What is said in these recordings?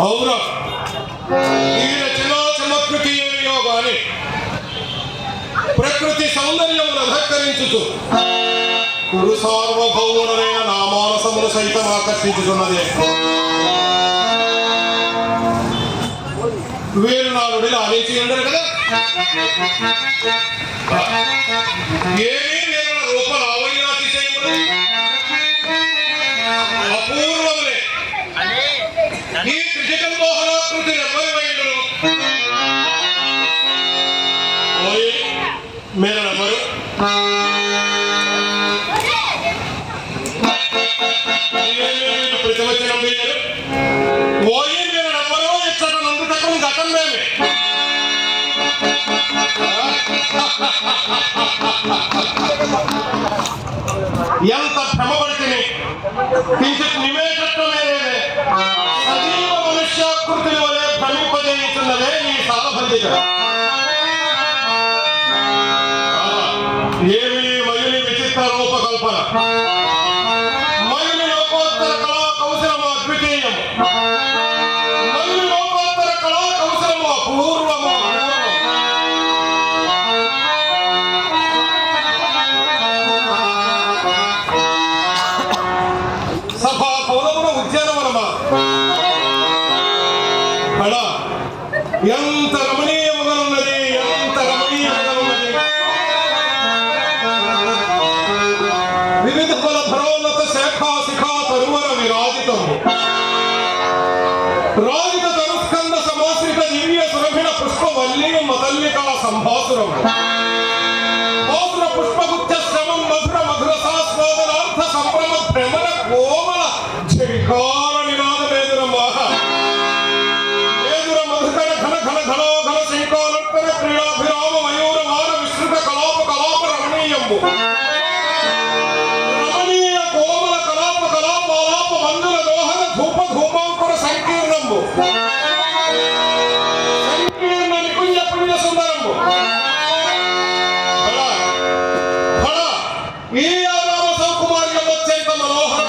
అవునా, ఈ రచన చమత్కృతి ఏమియో గాని ప్రకృతి సౌందర్యమును అధక్కరించుచు గురు సార్వభౌముడైన నా మానసమును సైతం ఆకర్షించుతున్నదే. వీరు నాలుడిలో ఆలోచి ఉండరు కదా. ఏమీ వీరుల రూప లావణ్యాతిశయములు అపూర్వములే. ఈ త్రిజగన్ మోహనాకృతి ఎవరి వైండును మీరెవరు? ప్రతివచనం వేయరు. ఓయి మీరెవరో ఇచ్చట నందుటకు గతం మేమే. ఎంత భ్రమపడితిని కించిత్ నిమేషత్వమేదే సజీవ మనుష్యాకృతుల వలె భ్రమింపజేయుచున్నదే ఈ సాలభంతిక. ఏమి మయుని విచిత్ర రూపకల్పన, మయుని లోకోత్తర కళా కౌశలము అద్వితీయం, మయుని లోకోత్తర కళా కౌశలము అపూర్వము. సభా పౌరమున ఉద్యానవనమా కళ ఎంత రమణీయముగా ఉన్నది, ఎంత రమణీయముగా ఉన్నది. వివిధ ఫల భరోన్నత శాఖా శిఖా తరువర విరాజితం, రాజిత తరుస్కంద సమాశ్రిత దివ్య సురభిణ పుష్పవల్లి మతల్లికా సంభాసురం, భాసుర పుష్పగుచ్చ శ్రమం మధుర మధుర సాస్వాదనార్థ సంభ్రమ భ్రమర కోమల ఝంకార నినాద వేదుర మహ వేదుర మధుకర ఘన ఘన ఘనో ఘన శంకాలర్కన క్రీడాభిరామ మయూర మాన విస్తృత కలాప కలాప రమణీయంబు రమణీయ కోమల కలాప కలాపాలాప మందుల దోహన ధూప ధూమాంకుర సంకీర్ణంబు సంకీర్ణ నికుంజ పుణ్య సుందరంబు. ఈ ఆరామ సౌకుమార్యం అత్యంత మనోహరం.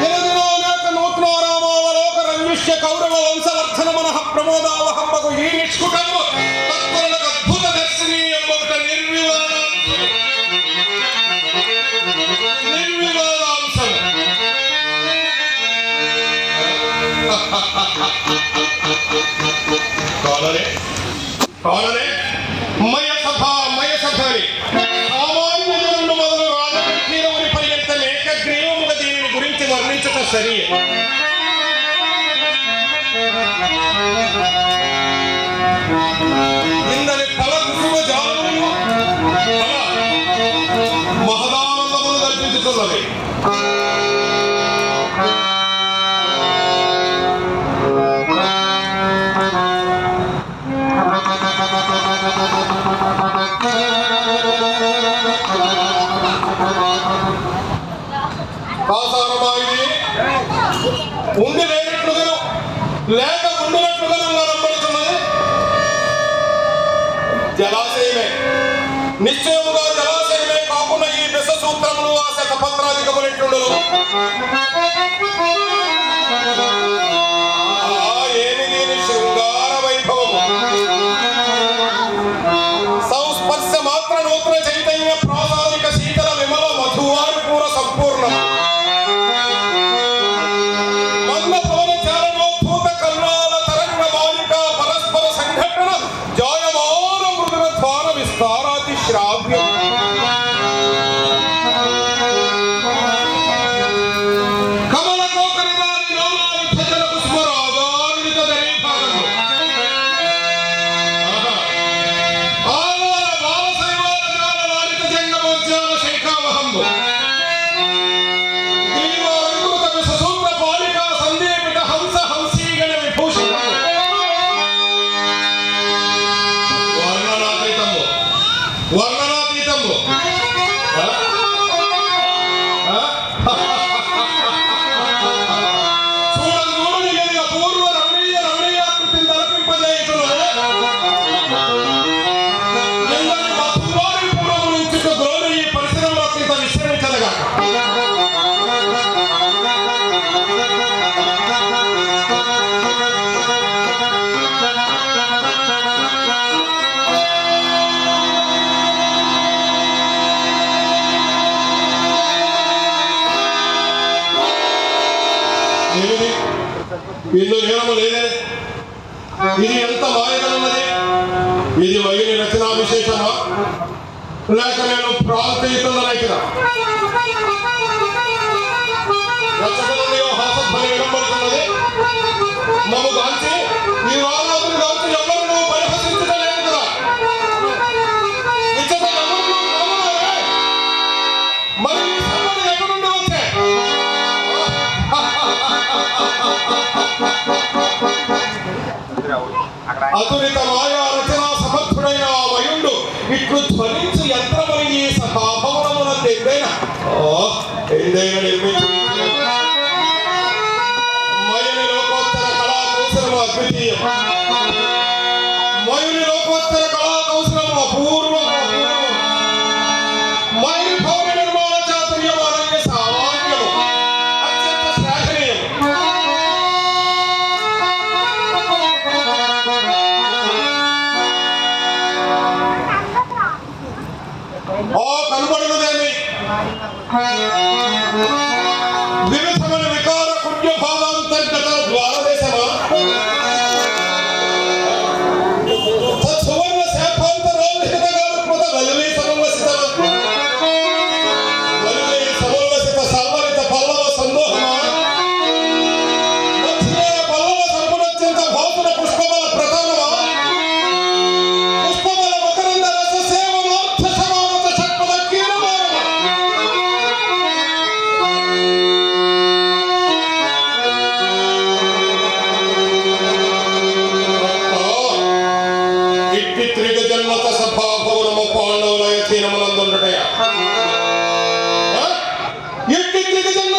దినదినోనేక నూతనారామావలోక రంజిష్య కౌరవ వంశవర్ధన మనః ప్రమోదావహంబగు ఈ నిష్కుటము తత్పరులకు అద్భుత దర్శనీయంబగుట నిర్వివాదాంశం. కాలనే మయ సభని సామాన్య జనులు మొదలు రాజకీయముని పర్యంతం ఏకగ్రీవముగా దీనిని గురించి వర్ణించటం సరి. ఇందని ఫల కుసుమ జానులు మహదానందములు కల్పించుతున్నది. ఉండి లేనట్లుగాను లేక ఉండినట్లుగాను కనబడుతున్నది. జలాశయమే, నిశ్చయముగా జలాశయమే కాకుండా ఈ విష సూత్రములు ఆ శతపత్రాధికములెట్లుండను. ఏమి దీని శృంగార వైభవము, సంస్పర్శ మాత్ర నూతన చైతన్య ప్రాసాదిక శీతల విమల మధువానుపూర సంపూర్ణం. మంద పవన చారణోద్భూత కల్లాల తరంగ మాలిక పరస్పర సంఘటన జాయమాన మృదుల ధ్వాన విస్తారాతి శ్రావ్యం. కమల ఇందు నేరము లేదే. ఇది ఎంత మాయగలున్నది? ఇది వైని రచనా విశేషమా లేక నేను ప్రాంతీయుతున్న రైతున? రచనలో హాసధ్వని వినబడుతున్నది. మమ్ము గాంచి ఈ రాజాదులు గాంచి ఎవరు నువ్వు పరిహసించలేదు కదా. ఇచ్చట ఎవరు నువ్వు కావాలే? మరి ఈ సంగతి ఎక్కడుండి వచ్చే? అతులిత మాయా రచనా సమర్థుడైన ఆ వయుండు ఇట్లు ధ్వనించు యంత్రమని ఈ సభాభవనమునందు ఎందైనా నిర్మించి మయుని లోకోత్తర కళా కౌశలము అద్వితీయం. మయుని లోకోత్తర కళా కౌశలము అపూర్వం. మయుని భవన నిర్మాణ చాతుర్యం అనన్య సామాన్యము, అత్యంత శ్లాఘనీయం. కనబడినదేమి వివిధమైన వికార కుట్య భాగాంతర్గత ద్వారదేశమా? సువర్ణ శాపాంతరోహితగాత్మత వలిలీ సమవసిత సల్వరిత పల్లవ సందోహమా? మధ్యే పల్లవ సంపునత్యంత భౌతుల పుష్పబల ప్రధానమా? పుష్పబల మకరంద రస సేవనార్థ సమానత షట్పద కీలమానమా? ఇట్టి త్రిగజన్మత సభాభవనము పాండవుల యథీనమునందుండుటయా? ఇట్టి త్రిగజన్మ